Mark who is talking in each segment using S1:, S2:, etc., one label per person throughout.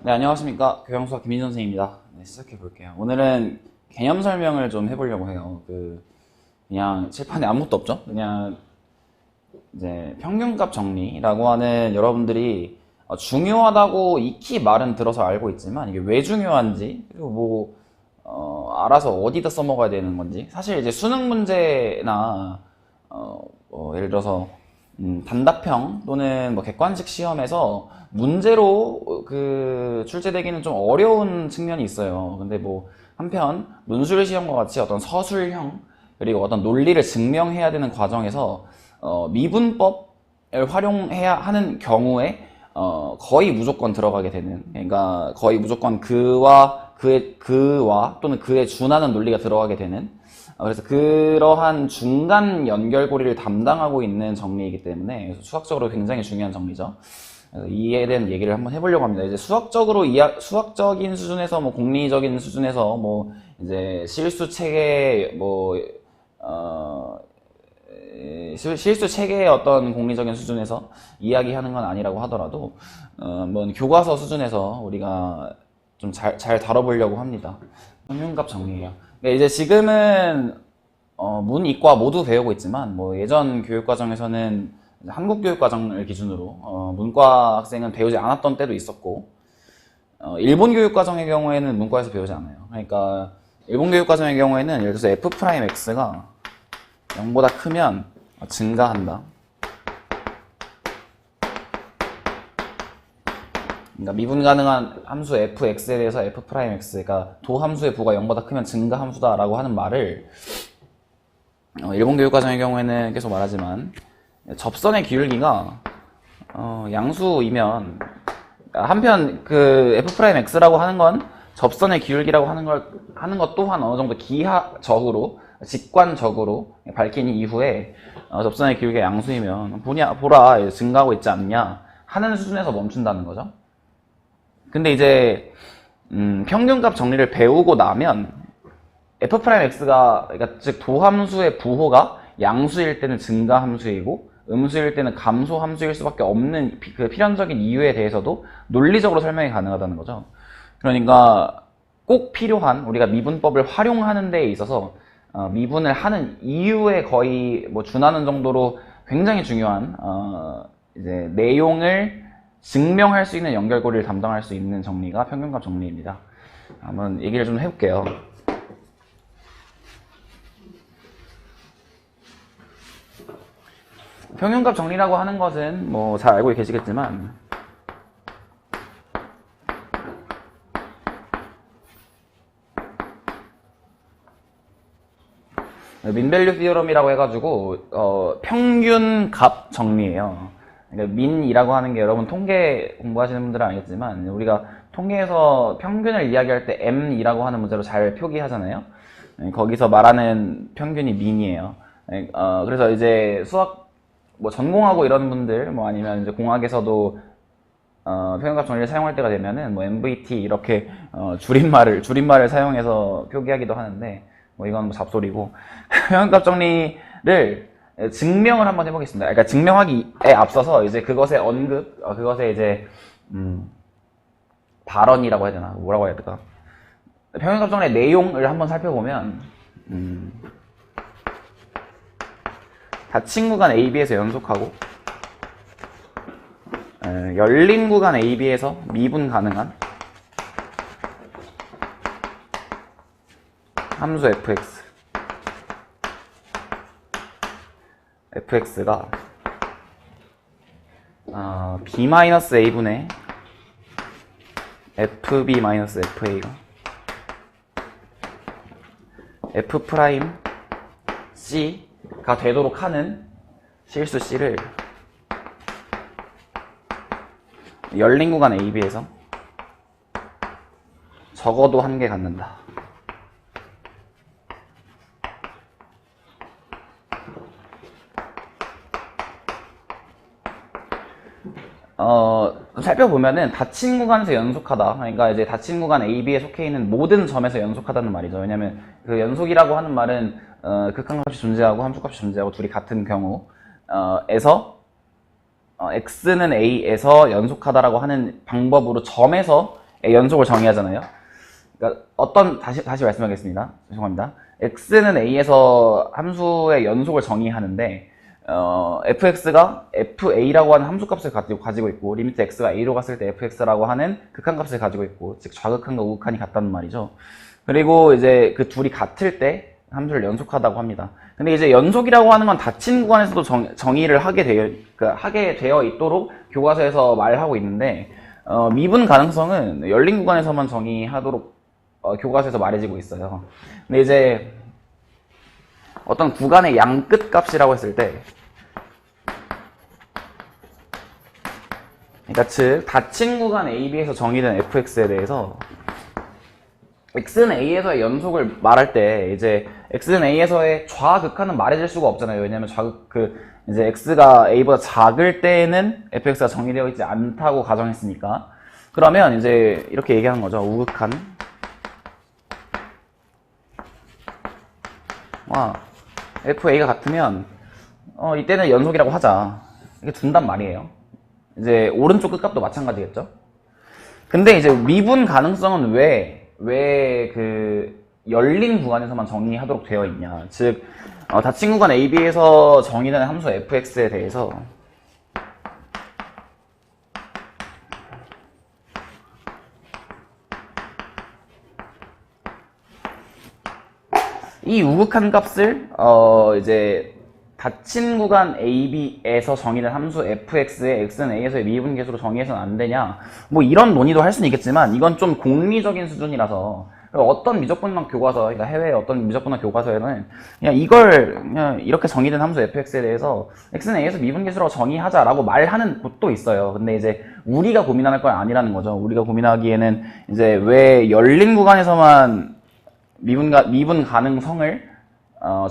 S1: 네, 안녕하십니까. 교양수학 김민준 선생님입니다. 네, 시작해 볼게요. 오늘은 개념 설명을 좀 해보려고 해요. 그냥 칠판에 아무것도 없죠? 그냥 이제 평균값 정리라고 하는 여러분들이 중요하다고 익히 말은 들어서 알고 있지만 이게 왜 중요한지, 그리고 알아서 어디다 써먹어야 되는 건지. 사실 이제 수능 문제나, 예를 들어서 단답형 또는 뭐 객관식 시험에서 문제로 출제되기는 좀 어려운 측면이 있어요. 근데 뭐 한편 논술 시험과 같이 어떤 서술형 그리고 어떤 논리를 증명해야 되는 과정에서 미분법을 활용해야 하는 경우에 거의 무조건 들어가게 되는, 그러니까 거의 무조건 그와 또는 그에 준하는 논리가 들어가게 되는, 그래서 그러한 중간 연결고리를 담당하고 있는 정리이기 때문에 수학적으로 굉장히 중요한 정리죠. 이에 대한 얘기를 한번 해보려고 합니다. 이제 수학적인 수준에서 뭐 공리적인 수준에서 뭐 이제 실수 체계 실수 체계의 어떤 공리적인 수준에서 이야기하는 건 아니라고 하더라도 뭐 교과서 수준에서 우리가 좀 잘 다뤄보려고 합니다. 평균값 정리예요. 그러니까 이제 지금은 문, 이과 모두 배우고 있지만 뭐 예전 교육과정에서는 한국 교육과정을 기준으로 문과 학생은 배우지 않았던 때도 있었고, 일본 교육과정의 경우에는 문과에서 배우지 않아요. 그러니까 일본 교육과정의 경우에는 예를 들어서 f'x가 0보다 크면 증가한다. 그러니까 미분 가능한 함수 fx에 대해서 f'x가 도함수의 부가 0보다 크면 증가 함수다라고 하는 말을 일본 교육과정의 경우에는 계속 말하지만, 접선의 기울기가 양수이면, 한편 f'x라고 하는 건 접선의 기울기라고 하는 것 또한 어느 정도 기하적으로 직관적으로 밝힌 이후에 접선의 기울기가 양수이면 보라 증가하고 있지 않냐 하는 수준에서 멈춘다는 거죠. 근데 이제 평균값 정리를 배우고 나면 f'x가, 그러니까 즉 도함수의 부호가 양수일 때는 증가함수이고 음수일 때는 감소함수일 수밖에 없는 그 필연적인 이유에 대해서도 논리적으로 설명이 가능하다는 거죠. 그러니까 꼭 필요한, 우리가 미분법을 활용하는 데에 있어서 미분을 하는 이유에 거의 뭐 준하는 정도로 굉장히 중요한 이제 내용을 증명할 수 있는 연결고리를 담당할 수 있는 정리가 평균값 정리입니다. 한번 얘기를 좀 해볼게요. 평균값 정리라고 하는 것은 뭐 잘 알고 계시겠지만, 민밸류 티어럼이라고 해가지고 평균값 정리예요. 그러니까 민이라고 하는 게, 여러분 통계 공부하시는 분들은 알겠지만 우리가 통계에서 평균을 이야기할 때 m이라고 하는 문제로 잘 표기하잖아요. 거기서 말하는 평균이 민이에요. 그래서 이제 수학 뭐 전공하고 이런 분들, 뭐 아니면 이제 공학에서도 평균값 정리를 사용할 때가 되면은 뭐 MVT 이렇게 줄임말을 사용해서 표기하기도 하는데, 뭐 이건 뭐 잡소리고 평균값 정리를 증명을 한번 해보겠습니다. 그러니까 증명하기에 앞서서 이제 그것의 그것의 이제 발언이라고 해야 되나, 뭐라고 해야 될까, 평균값 정리의 내용을 한번 살펴보면 닫힌 구간 AB에서 연속하고 열린 구간 AB에서 미분 가능한 함수 fx가 b-a분의 fb-fa가 f'C가 되도록 하는 실수 C를 열린 구간 AB에서 적어도 한 개 갖는다. 살펴보면은 닫힌 구간에서 연속하다, 그러니까 이제 닫힌 구간 AB에 속해 있는 모든 점에서 연속하다는 말이죠. 왜냐면 그 연속이라고 하는 말은 극한값이 존재하고 함수값이 존재하고 둘이 같은 경우에서 x는 a에서 연속하다라고 하는 방법으로 점에서 연속을 정의하잖아요. 그러니까 다시 말씀하겠습니다. 죄송합니다. x는 a에서 함수의 연속을 정의하는데 fx가 fa라고 하는 함수값을 가지고 있고 리미트 x가 a로 갔을 때 fx라고 하는 극한값을 가지고 있고 즉 좌극한과 우극한이 같다는 말이죠. 그리고 이제 그 둘이 같을 때 함수를 연속하다고 합니다. 근데 이제 연속이라고 하는 건 닫힌 구간에서도 정의를 하게 되어 있도록 교과서에서 말하고 있는데 미분 가능성은 열린 구간에서만 정의하도록 교과서에서 말해지고 있어요. 근데 이제 어떤 구간의 양끝 값이라고 했을 때, 그러니까 즉 닫힌 구간 AB에서 정의된 fx에 대해서 x는 a에서의 연속을 말할 때 이제 x는 a에서의 좌극한은 말해질 수가 없잖아요. 왜냐면 이제 x가 a보다 작을 때는 fx가 정의되어 있지 않다고 가정했으니까. 그러면 이제 이렇게 얘기하는 거죠. 우극한 fa가 같으면 이때는 연속이라고 하자. 이렇게 둔단 말이에요. 이제 오른쪽 끝값도 마찬가지겠죠. 근데 이제 미분 가능성은 왜 그 열린 구간에서만 정의하도록 되어 있냐. 즉 닫힌 구간 AB에서 정의되는 함수 fx에 대해서 이 우극한 값을 이제 닫힌 구간 AB에서 정의된 함수 fx의 x는 a에서의 미분계수로 정의해서는 안 되냐, 뭐 이런 논의도 할 수는 있겠지만 이건 좀 공리적인 수준이라서 어떤 미적분학 교과서, 그러니까 해외의 어떤 미적분학 교과서에는 그냥 이렇게 정의된 함수 fx에 대해서 x는 a에서 미분계수라고 정의하자라고 말하는 곳도 있어요. 근데 이제 우리가 고민할 건 아니라는 거죠. 우리가 고민하기에는 이제 왜 열린 구간에서만 미분 가능성을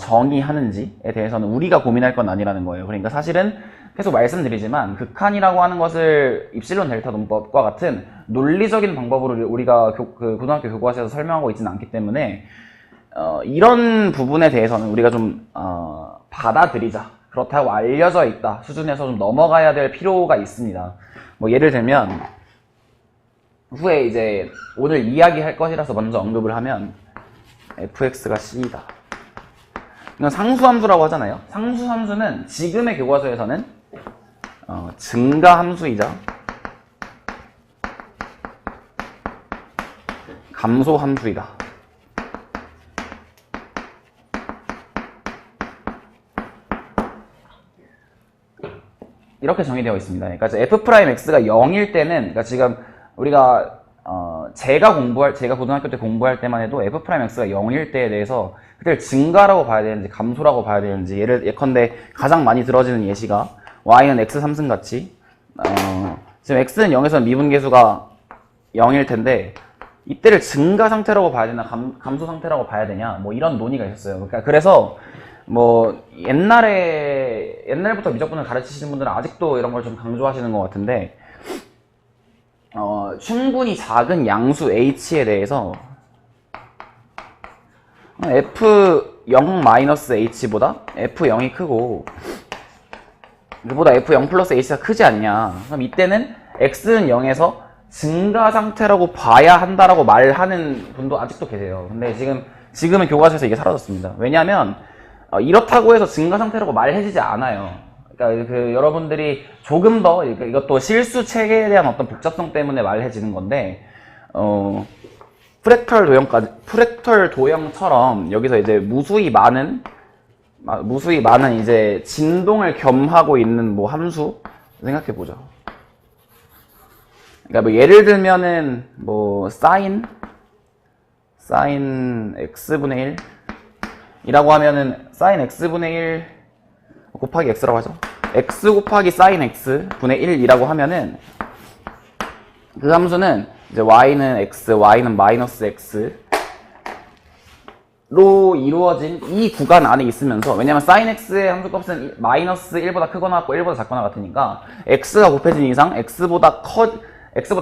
S1: 정의하는지에 대해서는 우리가 고민할 건 아니라는 거예요. 그러니까 사실은 계속 말씀드리지만 극한이라고 하는 것을 입실론 델타 논법과 같은 논리적인 방법으로 우리가 그 고등학교 교과서에서 설명하고 있지는 않기 때문에 이런 부분에 대해서는 우리가 좀 받아들이자, 그렇다고 알려져 있다 수준에서 좀 넘어가야 될 필요가 있습니다. 뭐 예를 들면 후에 이제 오늘 이야기할 것이라서 먼저 언급을 하면 fx가 c다. 이건 상수함수라고 하잖아요. 상수함수는 지금의 교과서에서는 증가함수이자 감소함수이다. 이렇게 정의되어 있습니다. 그러니까 f'x가 0일 때는, 그러니까 지금 우리가 제가 고등학교 때 공부할 때만 해도 f'x가 0일 때에 대해서 그때를 증가라고 봐야 되는지 감소라고 봐야 되는지, 예컨대 가장 많이 들어지는 예시가 y는 x 3승 같이 지금 x는 0에서 미분계수가 0일 텐데 이때를 증가 상태라고 봐야 되나 감소 상태라고 봐야 되냐, 뭐 이런 논의가 있었어요. 그러니까 그래서 뭐 옛날부터 미적분을 가르치시는 분들은 아직도 이런 걸 좀 강조하시는 것 같은데 충분히 작은 양수 h에 대해서 f0-h보다 f0이 크고 그보다 f0 플러스 h가 크지 않냐, 그럼 이때는 x는 0에서 증가 상태라고 봐야 한다라고 말하는 분도 아직도 계세요. 근데 지금은 교과서에서 이게 사라졌습니다. 왜냐하면 이렇다고 해서 증가 상태라고 말해지지 않아요. 그러니까 여러분들이 조금 더 이것도 실수 체계에 대한 어떤 복잡성 때문에 말해지는 건데 프랙털 도형처럼 여기서 이제 무수히 많은 이제 진동을 겸하고 있는 뭐 함수 생각해 보죠. 그러니까 뭐 예를 들면은 뭐 사인 x분의 1 이라고 하면은 사인 x분의 1 곱하기 x라고 하죠. x 곱하기 사인 x분의 1이라고 하면은 그 함수는 이제 y는 x, y는 마이너스 x로 이루어진 이 구간 안에 있으면서, 왜냐면 사인 x의 함수값은 마이너스 1보다 크거나 같고 1보다 작거나 같으니까 x가 곱해진 이상 x보다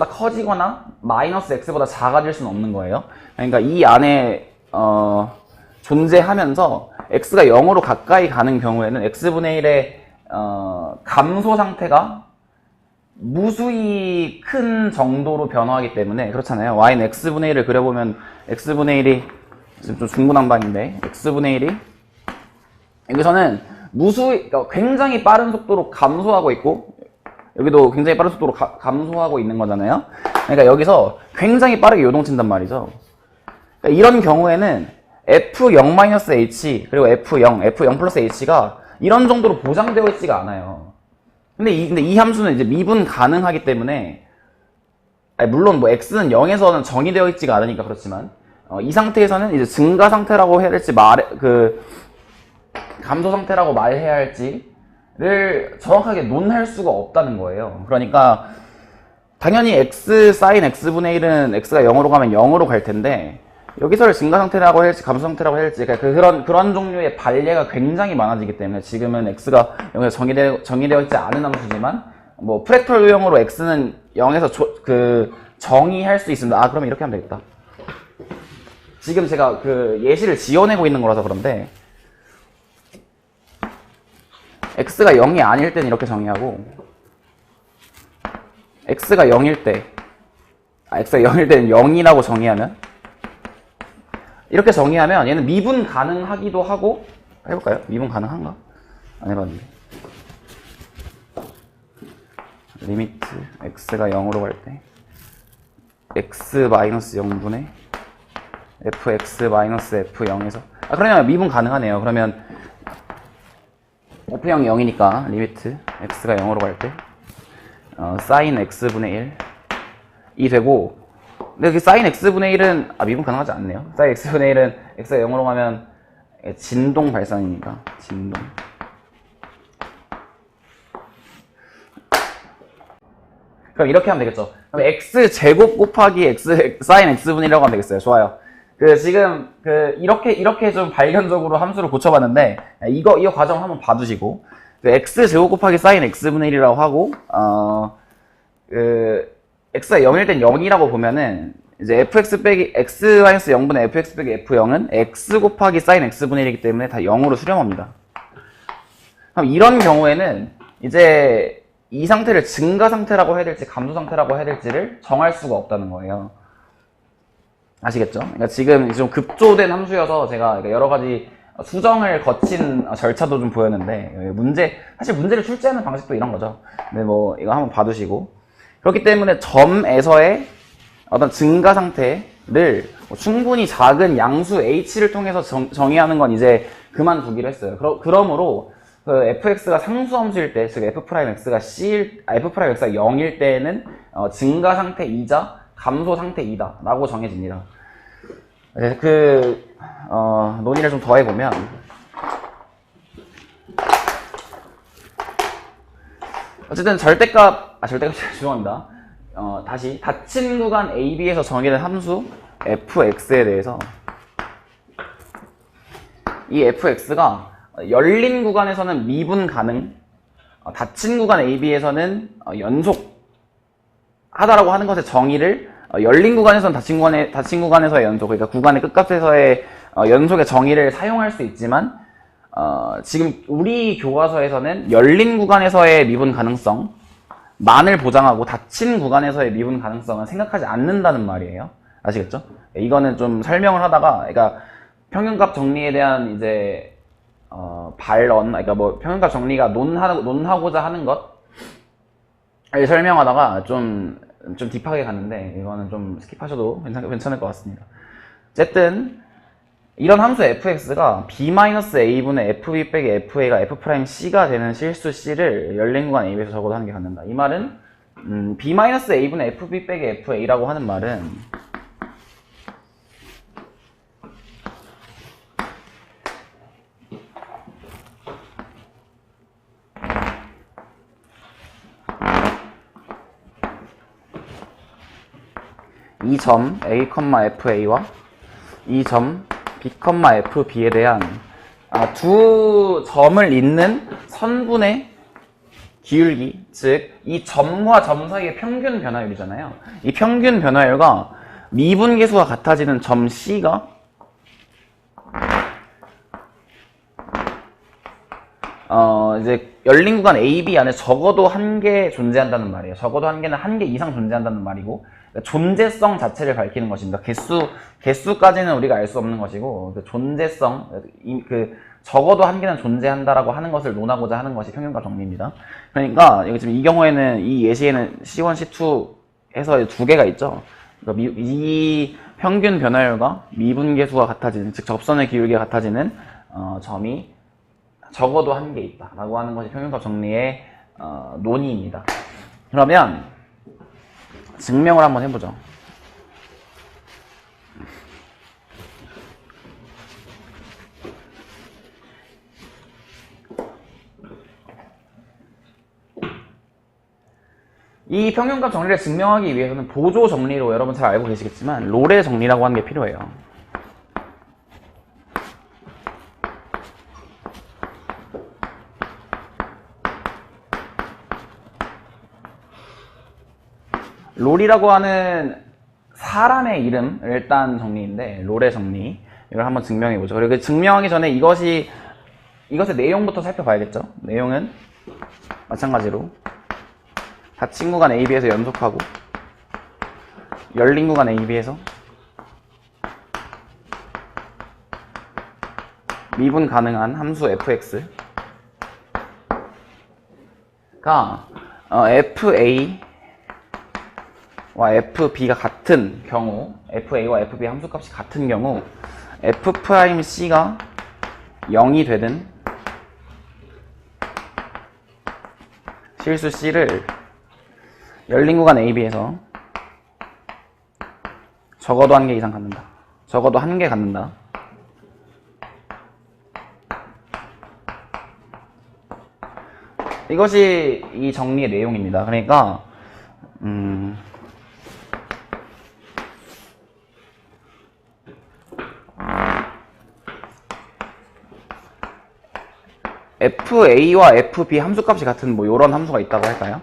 S1: 커지거나 마이너스 x보다 작아질 수는 없는 거예요. 그러니까 이 안에 존재하면서 x가 0으로 가까이 가는 경우에는 x분의 1의 감소 상태가 무수히 큰 정도로 변화하기 때문에 그렇잖아요. y는 x분의 1을 그려보면 x분의 1이 지금 좀 중구난방인데 x분의 1이 여기서는 무수히 그러니까 굉장히 빠른 속도로 감소하고 있고 여기도 굉장히 빠른 속도로 감소하고 있는 거잖아요. 그러니까 여기서 굉장히 빠르게 요동친단 말이죠. 그러니까 이런 경우에는 f0-h 그리고 f0 플러스 h가 이런 정도로 보장되어 있지가 않아요. 근데 이 함수는 이제 미분 가능하기 때문에 물론 뭐 x는 0에서는 정의되어 있지가 않으니까 그렇지만 이 상태에서는 이제 증가 상태라고 해야 될지 감소 상태라고 말해야 할지를 정확하게 논할 수가 없다는 거예요. 그러니까 당연히 x sin x분의 1은 x가 0으로 가면 0으로 갈 텐데 여기서를 증가 상태라고 해야 할지 감소 상태라고 해야 할지 그런 종류의 반례가 굉장히 많아지기 때문에 지금은 x가 0에서 정의되어 있지 않은 함수지만 뭐 프랙털 유형으로 x는 0에서 정의할 수 있습니다. 그러면 이렇게 하면 되겠다. 지금 제가 그 예시를 지어내고 있는 거라서 그런데 x가 0이 아닐 때는 이렇게 정의하고 x가 0일 때는 0이라고 정의하면 이렇게 정의하면 얘는 미분 가능하기도 하고 해볼까요? 미분 가능한가? 안 해봤는데 리미트 x가 0으로 갈 때 x-0분의 fx-f0에서 그러면 미분 가능하네요. 그러면 f형이 0이니까 리미트 x가 0으로 갈 때 sin x분의 1이 되고 근데 그 sin x분의 1은 미분 가능하지 않네요. sin x분의 1은 x가 0으로 가면 진동 발산이니까 진동 그럼 이렇게 하면 되겠죠. 그럼 x제곱 곱하기 sin x분의 1이라고 하면 되겠어요. 좋아요. 지금 이렇게 좀 발견적으로 함수를 고쳐봤는데 이거 과정 한번 봐두시고 x제곱 곱하기 sin x분의 1이라고 하고 x가 0일 땐 0이라고 보면은 이제 fx 빼기 x-0분의 fx 빼기 f0은 x 곱하기 sin x분의 1이기 때문에 다 0으로 수렴합니다. 그럼 이런 경우에는 이제 이 상태를 증가 상태라고 해야 될지 감소 상태라고 해야 될지를 정할 수가 없다는 거예요. 아시겠죠? 그러니까 지금 좀 급조된 함수여서 제가 여러 가지 수정을 거친 절차도 좀 보였는데 사실 문제를 출제하는 방식도 이런 거죠. 근데 뭐 이거 한번 봐두시고 그렇기 때문에 점에서의 어떤 증가 상태를 충분히 작은 양수 h를 통해서 정의하는 건 이제 그만두기로 했어요. 그러므로 fx가 상수함수일 때, 즉 f'x가 f'x가 0일 때는 증가 상태이자 감소 상태이다 라고 정해집니다. 논의를 좀 더 해보면 어쨌든 절대값 죄송합니다. 다시 닫힌 구간 AB에서 정의된 함수 fx에 대해서 이 fx가 열린 구간에서는 미분 가능, 닫힌 구간 AB에서는 연속하다라고 하는 것의 정의를 열린 구간에서는 닫힌 구간에서의 연속, 그러니까 구간의 끝값에서의 연속의 정의를 사용할 수 있지만 지금 우리 교과서에서는 열린 구간에서의 미분 가능성만을 보장하고 닫힌 구간에서의 미분 가능성은 생각하지 않는다는 말이에요. 아시겠죠? 이거는 좀 설명을 하다가, 그러니까 평균값 정리에 대한 이제 반론, 그러니까 뭐 평균값 정리가 논하고자 하는 것을 설명하다가 좀 딥하게 갔는데 이거는 좀 스킵하셔도 괜찮을 것 같습니다. 어쨌든 이런 함수 fx가 b-a분의 fb 빼기 fa가 f'c가 되는 실수 c를 열린 구간 ab에서 적어도 하는 게 갖는다. 이 말은 b-a분의 fb 빼기 fa라고 하는 말은 이 점 a,fa와 이 점 b,fb에 대한 두 점을 잇는 선분의 기울기, 즉 이 점과 점 사이의 평균 변화율이잖아요. 이 평균 변화율과 미분계수가 같아지는 점 C가 이제 열린 구간 AB 안에 적어도 한 개 존재한다는 말이에요. 적어도 한 개는 한 개 이상 존재한다는 말이고, 그러니까 존재성 자체를 밝히는 것입니다. 개수까지는 우리가 알 수 없는 것이고, 그 존재성, 적어도 한 개는 존재한다라고 하는 것을 논하고자 하는 것이 평균값 정리입니다. 그러니까 여기 지금 이 경우에는 이 예시에는 C1, C2 해서 두 개가 있죠. 그러니까 이 평균 변화율과 미분계수가 같아지는, 즉 접선의 기울기가 같아지는 점이 적어도 한 개 있다라고 하는 것이 평균값 정리의 논의입니다. 그러면 증명을 한번 해보죠. 이 평균값 정리를 증명하기 위해서는 보조 정리로 여러분 잘 알고 계시겠지만 롤의 정리라고 하는 게 필요해요. 롤이라고 하는 사람의 이름을 일단 정리인데 롤의 정리 이걸 한번 증명해보죠. 그리고 증명하기 전에 이것의 내용부터 살펴봐야겠죠. 내용은 마찬가지로 닫힌 구간 AB에서 연속하고 열린 구간 AB에서 미분 가능한 함수 fx가 FA와 FB가 같은 경우, FA와 FB 함수값이 같은 경우 F'C가 0이 되든 실수 C를 열린 구간 AB에서 적어도 한 개 이상 갖는다. 적어도 한 개 갖는다. 이것이 이 정리의 내용입니다. 그러니까 FA와 FB 함수값이 같은 뭐 이런 함수가 있다고 할까요?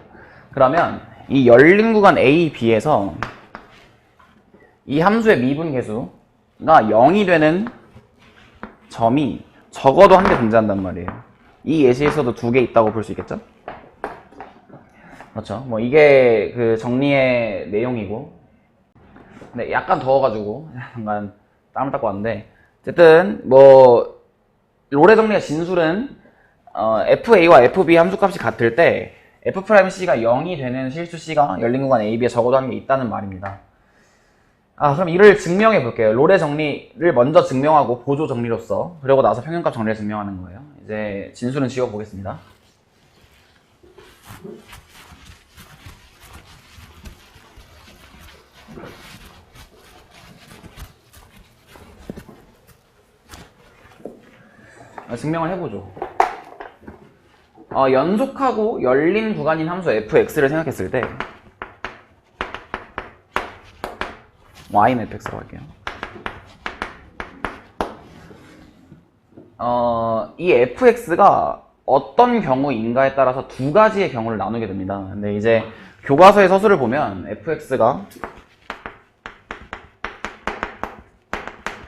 S1: 그러면 이 열린 구간 A, B에서 이 함수의 미분계수가 0이 되는 점이 적어도 한 개 존재한단 말이에요. 이 예시에서도 두 개 있다고 볼 수 있겠죠? 그렇죠. 뭐 이게 그 정리의 내용이고, 근데 약간 더워가지고 잠깐 땀을 닦고 왔는데, 어쨌든 뭐 롤의 정리의 진술은 FA와 FB 함수값이 같을 때 F'C가 0이 되는 실수 C가 열린 구간 AB에 적어도 한 개 있다는 말입니다. 그럼 이를 증명해 볼게요. 롤의 정리를 먼저 증명하고 보조 정리로서, 그러고 나서 평균값 정리를 증명하는 거예요. 이제 진술은 지워 보겠습니다. 증명을 해보죠. 연속하고 열린 구간인 함수 fx를 생각했을 때 y는 fx라고 할게요. 이 fx가 어떤 경우인가에 따라서 두 가지의 경우를 나누게 됩니다. 근데 이제 교과서의 서술을 보면 fx가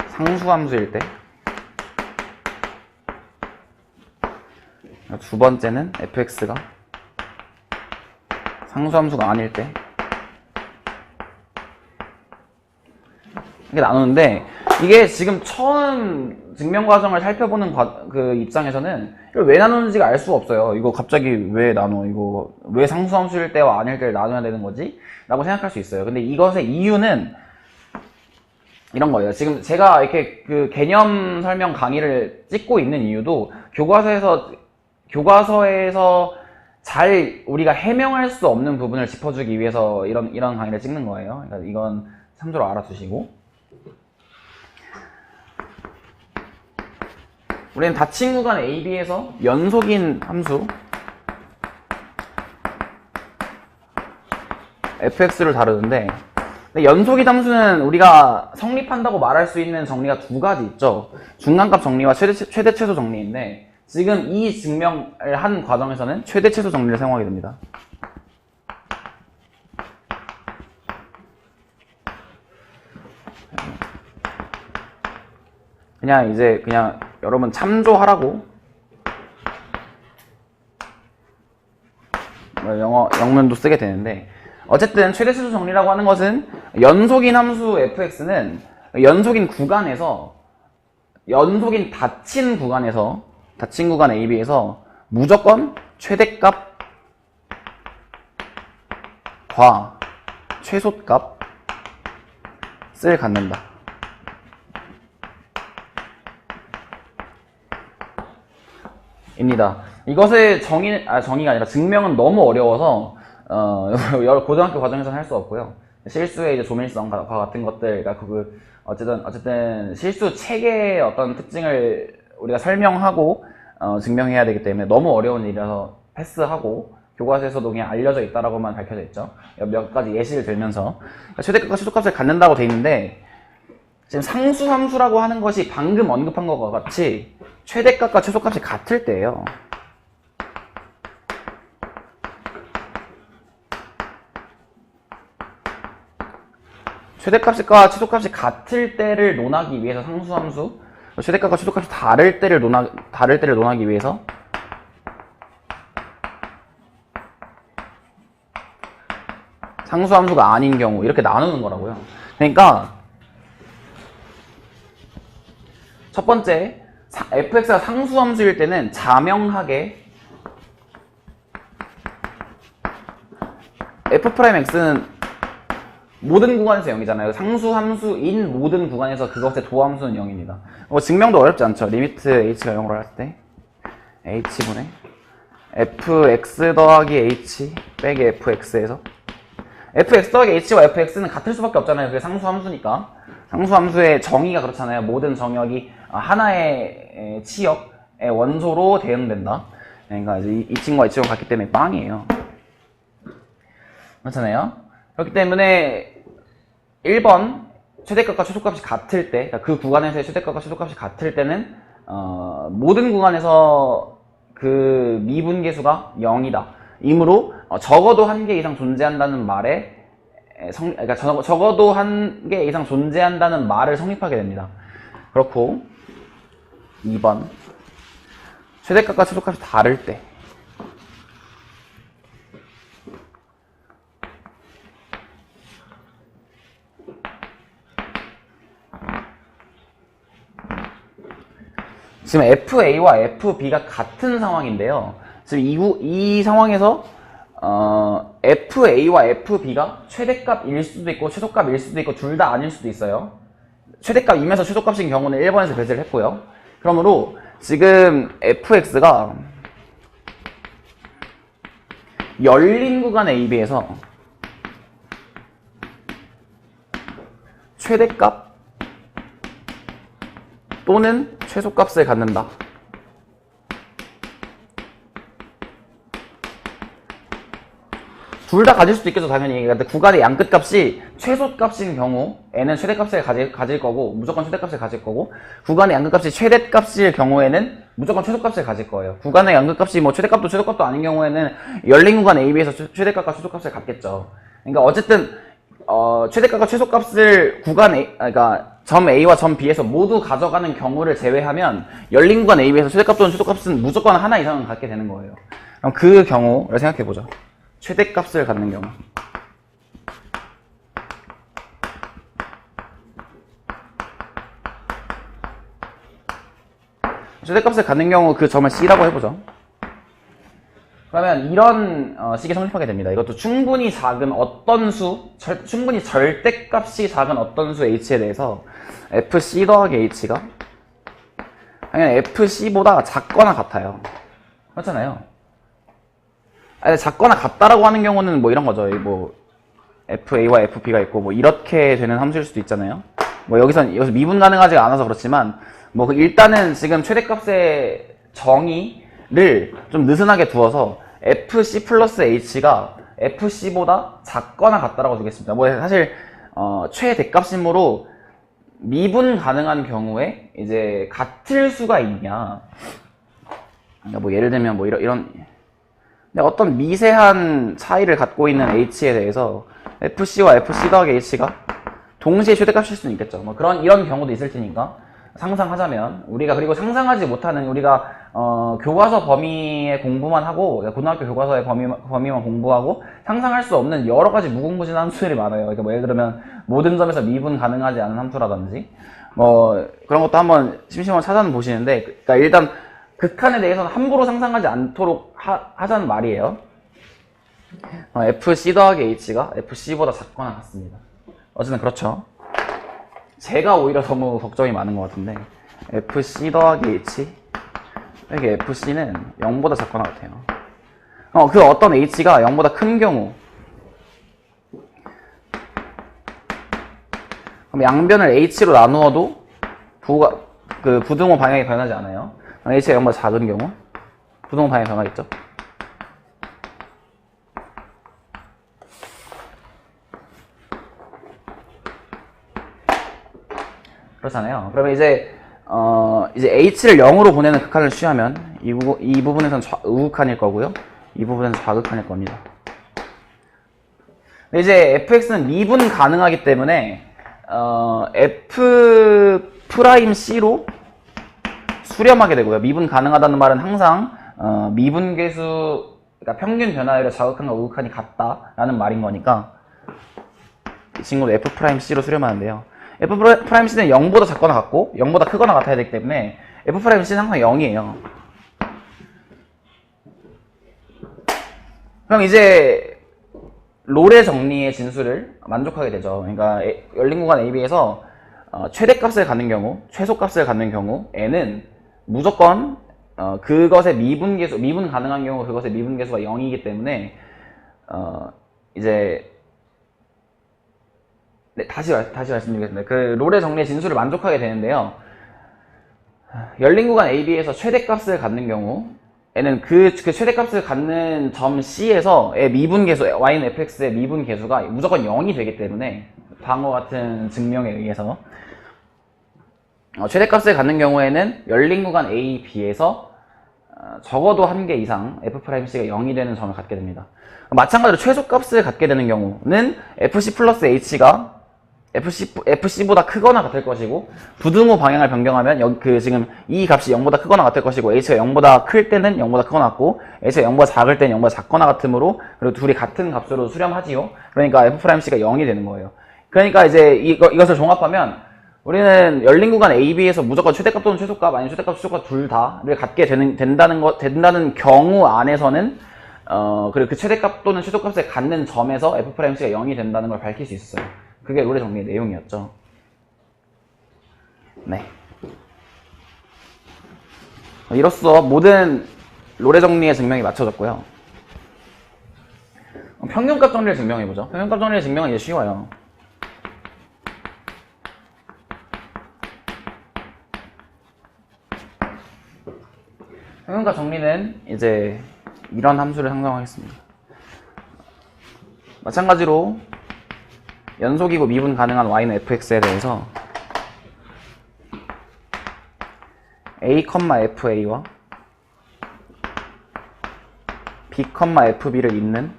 S1: 상수함수일 때, 두 번째는 fx가 상수함수가 아닐 때 이렇게 나누는데, 이게 지금 처음 증명 과정을 살펴보는 그 입장에서는 이걸 왜 나누는지가 알 수가 없어요. 이거 갑자기 왜 나눠? 이거 왜 상수함수일 때와 아닐 때를 나눠야 되는 거지? 라고 생각할 수 있어요. 근데 이것의 이유는 이런 거예요. 지금 제가 이렇게 그 개념 설명 강의를 찍고 있는 이유도 교과서에서 잘 우리가 해명할 수 없는 부분을 짚어주기 위해서 이런 강의를 찍는 거예요. 그러니까 이건 참조로 알아두시고, 우리는 닫힌 구간 AB에서 연속인 함수 fx를 다루는데, 연속인 함수는 우리가 성립한다고 말할 수 있는 정리가 두 가지 있죠. 중간값 정리와 최대 최소 정리인데, 지금 이 증명을 한 과정에서는 최대 최소 정리를 사용하게 됩니다. 그냥 여러분 참조하라고 영문도 쓰게 되는데, 어쨌든 최대치수 정리라고 하는 것은 연속인 함수 fx는 연속인 닫힌 구간 AB에서 무조건 최대값과 최소값을 갖는다. 입니다. 이것의 정의가 아니라 증명은 너무 어려워서 여러 고등학교 과정에서는 할 수 없고요. 실수의 이제 조밀성과 같은 것들, 그러니까 어쨌든 실수 체계의 어떤 특징을 우리가 설명하고 증명해야 되기 때문에 너무 어려운 일이라서 패스하고 교과서에서도 그냥 알려져 있다라고만 밝혀져 있죠. 몇 가지 예시를 들면서 최대값과 최소값을 갖는다고 돼 있는데, 지금 상수함수라고 하는 것이 방금 언급한 것과 같이 최대값과 최소값이 같을 때예요. 최대값과 최소값이 같을 때를 논하기 위해서 상수함수, 최대값과 최소값이 다를 때를 논하기 위해서 상수함수가 아닌 경우 이렇게 나누는 거라고요. 그러니까 첫 번째, fx가 상수함수일 때는 자명하게 f'x는 모든 구간에서 0이잖아요. 상수함수인 모든 구간에서 그것의 도함수는 0입니다. 증명도 어렵지 않죠. 리미트 h가 0으로 할 때 h분의 fx 더하기 h 빼기 fx에서 fx 더하기 h와 fx는 같을 수밖에 없잖아요. 그게 상수함수니까. 상수함수의 정의가 그렇잖아요. 모든 정역이 하나의 치역의 원소로 대응된다. 그러니까 이제 이 친구가 이 친구가 같기 때문에 빵이에요. 그렇잖아요. 그렇기 때문에 1번 최대값과 최소값이 같을 때, 그러니까 그 구간에서의 최대값과 최소값이 같을 때는 모든 구간에서 그 미분계수가 0이다. 이므로 적어도 한 개 이상 존재한다는 말에 그러니까 적어도 한 개 이상 존재한다는 말을 성립하게 됩니다. 그렇고 2번 최대값과 최소값이 다를 때, 지금 FA와 FB가 같은 상황인데요. 지금 이 상황에서 FA와 FB가 최대값일 수도 있고 최소값일 수도 있고 둘 다 아닐 수도 있어요. 최대값이면서 최소값인 경우는 1번에서 배제를 했고요. 그러므로 지금 fx가 열린 구간 AB에서 최대값 또는 최소값을 갖는다. 둘 다 가질 수도 있겠죠, 당연히. 그러니까 구간의 양끝값이 최소값인 경우에는 최대값을 가질 거고, 무조건 최대값을 가질 거고, 구간의 양끝값이 최대값일 경우에는 무조건 최소값을 가질 거예요. 구간의 양끝값이 뭐 최대값도 최소값도 아닌 경우에는 열린 구간 AB에서 최대값과 최소값을 갖겠죠. 그러니까 어쨌든 최대값과 최소값을 그러니까 점 A와 점 B에서 모두 가져가는 경우를 제외하면 열린 구간 AB에서 최대값 또는 최소값은 무조건 하나 이상은 갖게 되는 거예요. 그럼 그 경우를 생각해보죠. 최대값을 갖는 경우. 최대값을 갖는 경우 그 점을 C라고 해보죠. 그러면 이런 식이 성립하게 됩니다. 이것도 충분히 작은 어떤 수, 충분히 절대값이 작은 어떤 수 H에 대해서 FC 더하기 H가 당연히 FC보다 작거나 같아요. 그렇잖아요. 아니, 작거나 같다라고 하는 경우는 뭐 이런 거죠. 뭐 FA와 FB가 있고 뭐 이렇게 되는 함수일 수도 있잖아요. 뭐 여기서 미분 가능하지가 않아서 그렇지만 뭐 일단은 지금 최대값의 정의를 좀 느슨하게 두어서 FC 플러스 H가 FC보다 작거나 같다라고 두겠습니다. 뭐 사실 최대값이므로 미분 가능한 경우에 이제 같을 수가 있냐. 그러니까 뭐 예를 들면 뭐 이런 어떤 미세한 차이를 갖고 있는 H에 대해서 FC와 FC 더하기 H가 동시에 최대값일 수는 있겠죠. 뭐 이런 경우도 있을 테니까 상상하자면 그리고 상상하지 못하는 우리가 교과서 범위의 공부만 하고, 고등학교 교과서의 범위만 공부하고 상상할 수 없는 여러 가지 무궁무진한 함수들이 많아요. 그러니까 뭐 예를 들면 모든 점에서 미분 가능하지 않은 함수라든지 뭐 그런 것도 한번 심심하면 찾아는 보시는데, 그러니까 일단 극한에 대해서는 함부로 상상하지 않도록 하자는 말이에요. FC 더하기 H가 FC보다 작거나 같습니다. 어쨌든 그렇죠. 제가 오히려 너무 걱정이 많은 것 같은데, FC 더하기 H 여기 FC는 0보다 작거나 같아요. 그 어떤 H가 0보다 큰 경우, 그럼 양변을 H로 나누어도 부등호 방향이 변하지 않아요. H가 0보다 작은 경우 부등호 방향이 변하겠죠. 그렇잖아요. 그러면 이제 H를 0으로 보내는 극한을 취하면 이 부분에서는 우극한일 거고요. 이 부분에서는 좌극한일 겁니다. 근데 이제 fx는 미분 가능하기 때문에 f'C로 수렴하게 되고요. 미분 가능하다는 말은 항상 미분계수, 그러니까 평균 변화율의 좌극한과 우극한이 같다라는 말인 거니까 이 친구도 f'C로 수렴하는데요. f'C는 0보다 작거나 같고 0보다 크거나 같아야 되기 때문에 f'C는 항상 0이에요. 그럼 이제 롤의 정리의 진수를 만족하게 되죠. 그러니까 열린 구간 AB에서 최대값을 갖는 경우, 최소값을 갖는 경우 n은 무조건 그것의 미분계수, 미분 가능한 경우 그것의 미분계수가 0이기 때문에 이제 네, 다시 말씀드리겠습니다. 그 롤의 정리의 진수를 만족하게 되는데요. 열린 구간 AB에서 최대값을 갖는 경우 얘는 그 최대값을 갖는 점 C에서의 미분계수, y는 fx의 미분계수가 무조건 0이 되기 때문에 다음과 같은 증명에 의해서 최대값을 갖는 경우에는 열린 구간 A, B에서 적어도 한 개 이상 f'C가 0이 되는 점을 갖게 됩니다. 마찬가지로 최소값을 갖게 되는 경우는 FC 플러스 H가 FC보다 크거나 같을 것이고, 부등호 방향을 변경하면 지금 이 값이 0보다 크거나 같을 것이고, H가 0보다 클 때는 0보다 크거나 같고, H가 0보다 작을 때는 0보다 작거나 같으므로, 그리고 둘이 같은 값으로 수렴하지요. 그러니까 f'C가 0이 되는 거예요. 그러니까 이제 이것을 종합하면 우리는 열린 구간 AB에서 무조건 최대값 또는 최소값, 아니면 최대값, 최소값 둘 다를 갖게 된다는 경우 안에서는 그리고 그 최대값 또는 최소값을 갖는 점에서 f'C가 0이 된다는 걸 밝힐 수 있었어요. 그게 롤의 정리의 내용이었죠. 네. 이로써 모든 롤의 정리의 증명이 맞춰졌고요. 평균값 정리를 증명해보죠. 평균값 정리의 증명은 이제 쉬워요. 평균값 정리는 이제 이런 함수를 상정하겠습니다. 마찬가지로 연속이고 미분 가능한 y는 fx에 대해서 a, fa와 b, fb를 잇는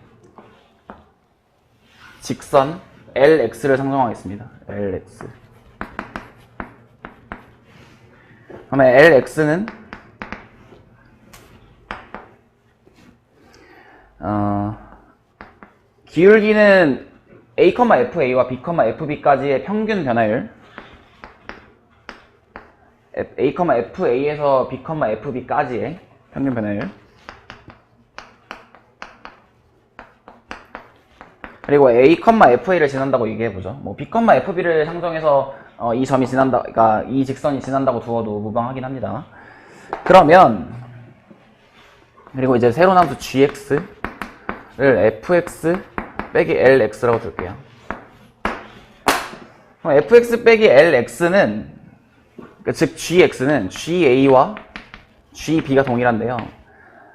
S1: 직선 lx를 상정하겠습니다. lx. 그러면 lx는 기울기는 a, fa와 b, fb까지의 평균 변화율, a, fa에서 b, fb까지의 평균 변화율, 그리고 a, fa를 지난다고 얘기해보죠. 뭐 b, fb를 상정해서 이 점이 지난다, 그러니까 이 직선이 지난다고 두어도 무방하긴 합니다. 그러면 그리고 이제 새로운 함수 gx를 fx 빼기 lx라고 둘게요. 그럼 fx 빼기 lx는, 즉 gx는 ga와 gb가 동일한데요.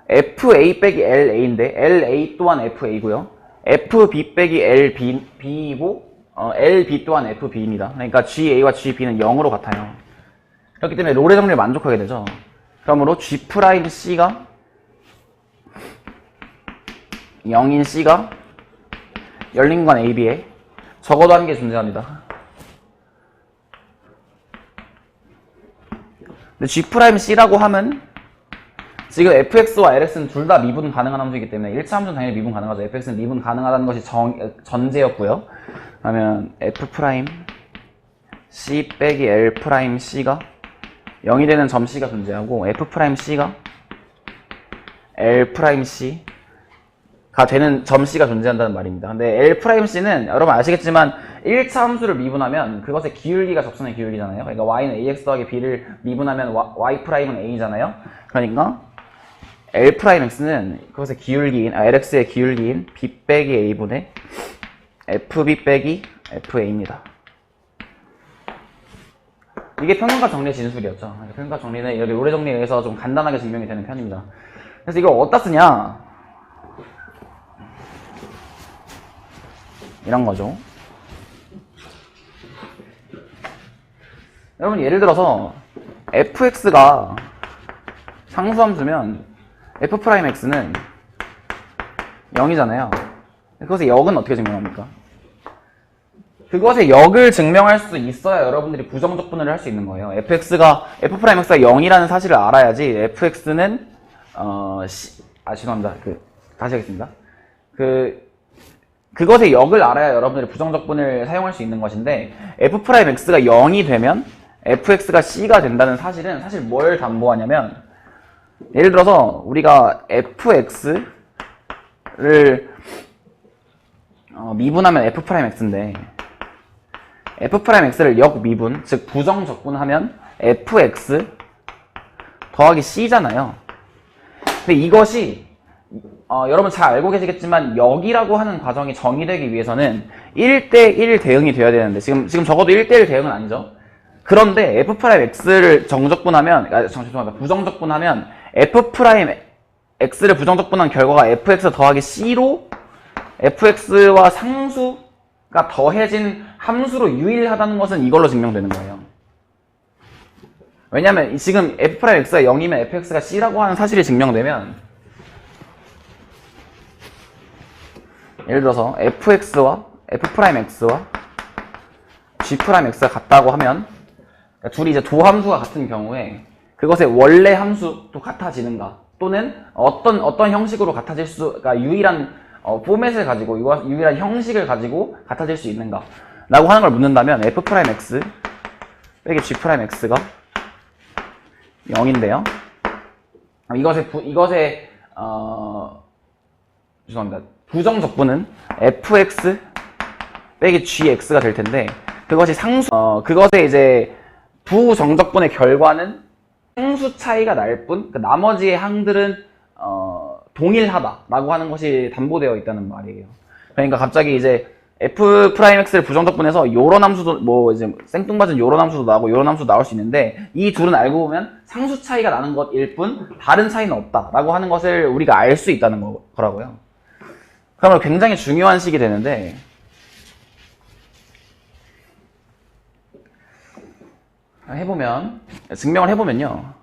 S1: fa 빼기 la인데 la 또한 fa고요. fb 빼기 lb이고 lb 또한 fb입니다. 그러니까 ga와 gb는 0으로 같아요. 그렇기 때문에 롤의 정리를 만족하게 되죠. 그러므로 g'c가 0인 c가 열린 구간 AB에 적어도 한 개 존재합니다. 근데 G'C라고 하면 지금 fx와 lx는 둘 다 미분 가능한 함수이기 때문에 1차 함수는 당연히 미분 가능하죠. fx는 미분 가능하다는 것이 전제였고요. 그러면 f 프라임 c 빼기 l 프라임 c가 0이 되는 점 c가 존재하고 f 프라임 c가 l 프라임 c가 되는 점 c가 존재한다는 말입니다. 근데 l 프라임 c는 여러분 아시겠지만 1차 함수를 미분하면 그것의 기울기가 접선의 기울기잖아요. 그러니까 y는 ax 더하기 b를 미분하면 y 프라임은 a잖아요. 그러니까 l 프라임 x는 그것의 기울기인 lx의 기울기인 b 빼기 a분의 fb 빼기 fa입니다. 이게 평균값 정리의 진술이었죠. 평균값 정리는 여기 로레 정리에 의해서 좀 간단하게 증명이 되는 편입니다. 그래서 이걸 어디다 쓰냐? 이런 거죠. 여러분 예를 들어서 fx가 상수함수면 f'x는 0이잖아요. 그것의 역은 어떻게 증명합니까? 그것의 역을 증명할 수 있어야 여러분들이 부정적 분해를 할 수 있는 거예요. fx가 0이라는 사실을 알아야지 fx는 죄송합니다. 다시 하겠습니다. 그것의 역을 알아야 여러분들이 부정적 분해를 사용할 수 있는 것인데 f'x가 0이 되면 fx가 c가 된다는 사실은 사실 뭘 담보하냐면 예를 들어서 우리가 fx를 미분하면 f'x인데 f'x를 역미분, 즉 부정적분하면 fx 더하기 c잖아요. 근데 이것이 여러분 잘 알고 계시겠지만 역이라고 하는 과정이 정의되기 위해서는 1대1 대응이 되어야 되는데 지금 적어도 1대1 대응은 아니죠. 그런데 f'x를 죄송합니다. 부정적분하면 f'x를 부정적분한 결과가 fx 더하기 c로 fx와 상수가 더해진 함수로 유일하다는 것은 이걸로 증명되는 거예요. 왜냐면 지금 f'x가 0이면 fx가 c라고 하는 사실이 증명되면 예를 들어서 fx와 f'x와 g'x가 같다고 하면 그러니까 둘이 이제 도함수가 같은 경우에 그것의 원래 함수도 같아지는가 또는 어떤 형식으로 같아질 그러니까 유일한 포맷을 가지고 유일한 형식을 가지고 같아질 수 있는가 라고 하는 걸 묻는다면 f'x 빼기 g'x가 0인데요. 이것의 죄송합니다. 부정적분은 fx 빼기 gx가 될 텐데 그것이 그것의 이제 부정적분의 결과는 상수 차이가 날 뿐, 나머지의 항들은 동일하다라고 하는 것이 담보되어 있다는 말이에요. 그러니까 갑자기 이제 f'x를 부정적분해서 요런 함수도 이제 생뚱맞은 요런 함수도 나오고 요런 함수도 나올 수 있는데 이 둘은 알고 보면 상수 차이가 나는 것일 뿐 다른 차이는 없다라고 하는 것을 우리가 알 수 있다는 거라고요. 그러면 굉장히 중요한 식이 되는데 증명을 해보면요.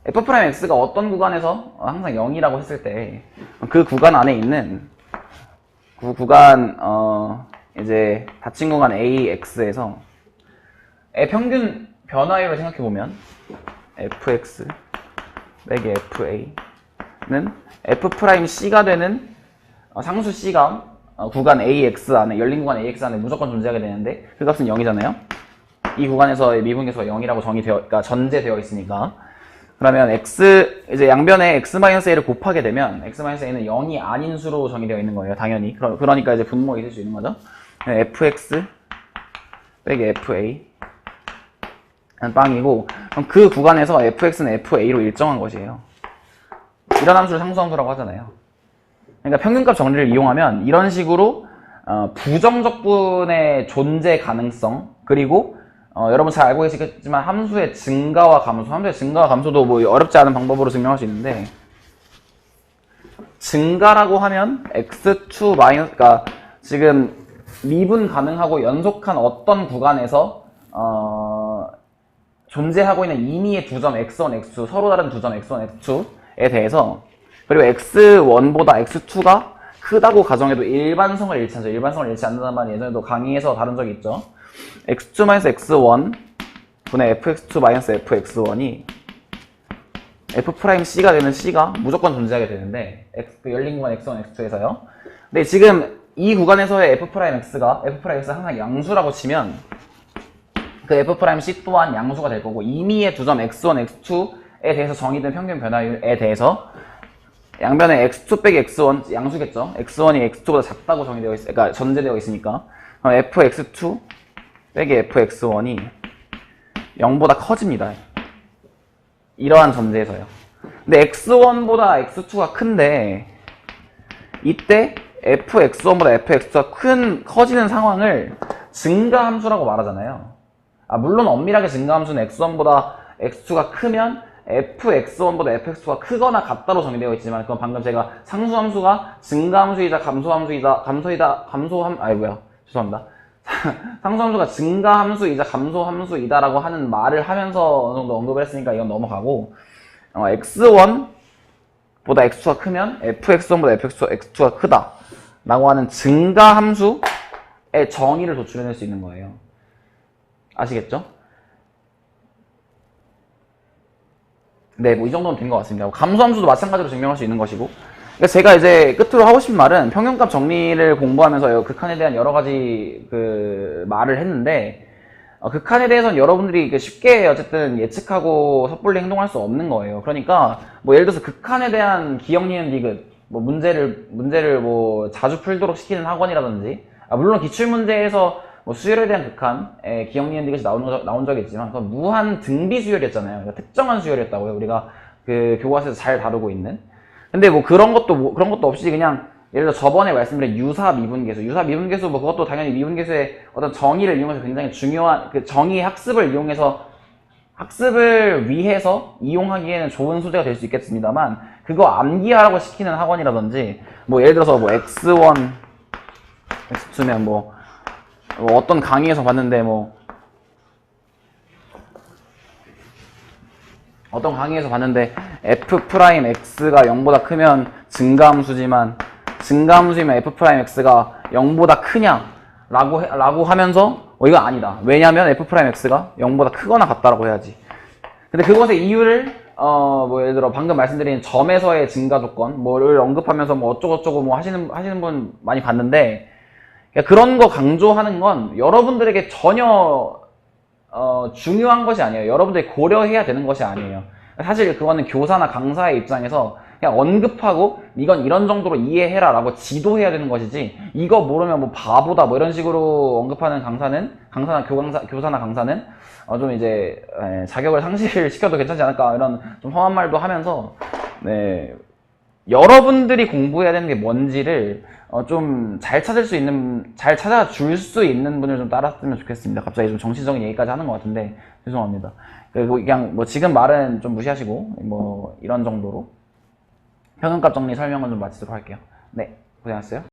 S1: f'x가 어떤 구간에서 항상 0이라고 했을 때 그 구간 안에 있는 이제 닫힌 구간 AX에서 평균 변화율을 생각해보면 fx 빼기 fa는 f'c가 되는 상수 c가 구간 AX 안에, 열린 구간 AX 안에 무조건 존재하게 되는데 그 값은 0이잖아요. 이 구간에서의 미분계수가 0이라고 그러니까 전제되어 있으니까 그러면 이제 양변에 x-a를 곱하게 되면 x-a는 0이 아닌 수로 정의되어 있는 거예요. 당연히. 그러니까 이제 분모가 있을 수 있는 거죠. fx 빼기 fa 는 빵이고 그럼 그 구간에서 fx는 fa로 일정한 것이에요. 이런 함수를 상수함수라고 하잖아요. 그러니까 평균값 정리를 이용하면 이런 식으로 부정적분의 존재 가능성 그리고 여러분 잘 알고 계시겠지만 함수의 증가와 감소도 뭐 어렵지 않은 방법으로 증명할 수 있는데 증가라고 하면 x2 그러니까 지금 미분 가능하고 연속한 어떤 구간에서 존재하고 있는 임의의 두 점 x1, x2 서로 다른 두 점 x1, x2에 대해서 그리고 x1보다 x2가 크다고 가정해도 일반성을 일치하죠. 일반성을 일치 않는다는 말은 예전에도 강의에서 다룬 적이 있죠. x2-x1 분의 fx2-fx1이 F'C가 되는 C가 무조건 존재하게 되는데 그 열린 구간 X1, X2에서요. 근데 지금 이 구간에서의 F'X가 항상 양수라고 치면 그 F'C 또한 양수가 될 거고 이미의 두 점 X1, X2에 대해서 정의된 평균 변화율에 대해서 양변에 X2 빼기 X1 양수겠죠. X1이 X2보다 작다고 정의되어 있으니까 그러니까 전제되어 있으니까 그럼 Fx2 빼기 Fx1이 0보다 커집니다. 이러한 전제에서요. 근데 X1보다 X2가 큰데 이때 Fx1보다 Fx2가 커지는 상황을 증가함수라고 말하잖아요. 물론 엄밀하게 증가함수는 X1보다 X2가 크면 Fx1보다 Fx2가 크거나 같다로 정의되어 있지만 그건 방금 제가 상수함수가 증가함수이자 상수함수가 증가함수이자 감소함수이다라고 하는 말을 하면서 어느 정도 언급을 했으니까 이건 넘어가고 X1보다 X2가 크면 Fx1보다 Fx2가 크다 라고 하는 증가함수의 정의를 도출해낼 수 있는 거예요. 아시겠죠? 네, 뭐 이 정도면 된 것 같습니다. 감소함수도 마찬가지로 증명할 수 있는 것이고 그러니까 제가 이제 끝으로 하고 싶은 말은 평균값 정리를 공부하면서 극한에 대한 여러 가지 그 말을 했는데 극한에 대해서는 여러분들이 쉽게 어쨌든 예측하고 섣불리 행동할 수 없는 거예요. 그러니까 뭐 예를 들어서 극한에 대한 기억, 니은, 디귿 뭐 문제를 뭐 자주 풀도록 시키는 학원이라든지 물론 기출문제에서 뭐 수열에 대한 극한에 기억, 니은, 디귿이 나온 적이 있지만 그건 무한 등비 수열이었잖아요. 그러니까 특정한 수열이었다고요. 우리가 그 교과서에서 잘 다루고 있는. 근데 뭐 그런 것도 없이 그냥 예를 들어 저번에 말씀드린 유사 미분계수 뭐 그것도 당연히 미분계수의 어떤 정의를 이용해서 굉장히 중요한 그 정의 학습을 위해서 이용하기에는 좋은 소재가 될 수 있겠습니다만 그거 암기하라고 시키는 학원이라든지 뭐 예를 들어서 뭐 X1, X2면 뭐 어떤 강의에서 봤는데 F'X가 0보다 크면 증가함수지만 증가함수이면 F'X가 0보다 크냐 라고 하면서 이거 아니다. 왜냐면 F'X가 0보다 크거나 같다라고 해야지. 근데 그것의 이유를 뭐 예를 들어 방금 말씀드린 점에서의 증가 조건 뭐를 언급하면서 뭐 어쩌고저쩌고 뭐 하시는 분 많이 봤는데 그런 거 강조하는 건 여러분들에게 전혀 중요한 것이 아니에요. 여러분들이 고려해야 되는 것이 아니에요. 사실 그거는 교사나 강사의 입장에서 그냥 언급하고 이건 이런 정도로 이해해라 라고 지도해야 되는 것이지 이거 모르면 뭐 바보다 뭐 이런 식으로 언급하는 교사나 강사는 좀 이제 자격을 상실시켜도 괜찮지 않을까 이런 좀 험한 말도 하면서 네, 여러분들이 공부해야 되는 게 뭔지를 좀 잘 찾아줄 수 있는 분을 좀 따랐으면 좋겠습니다. 갑자기 좀 정치적인 얘기까지 하는 것 같은데 죄송합니다. 그리고 그냥 뭐 지금 말은 좀 무시하시고 뭐 이런 정도로 평균값 정리 설명은 좀 마치도록 할게요. 네, 고생하셨어요.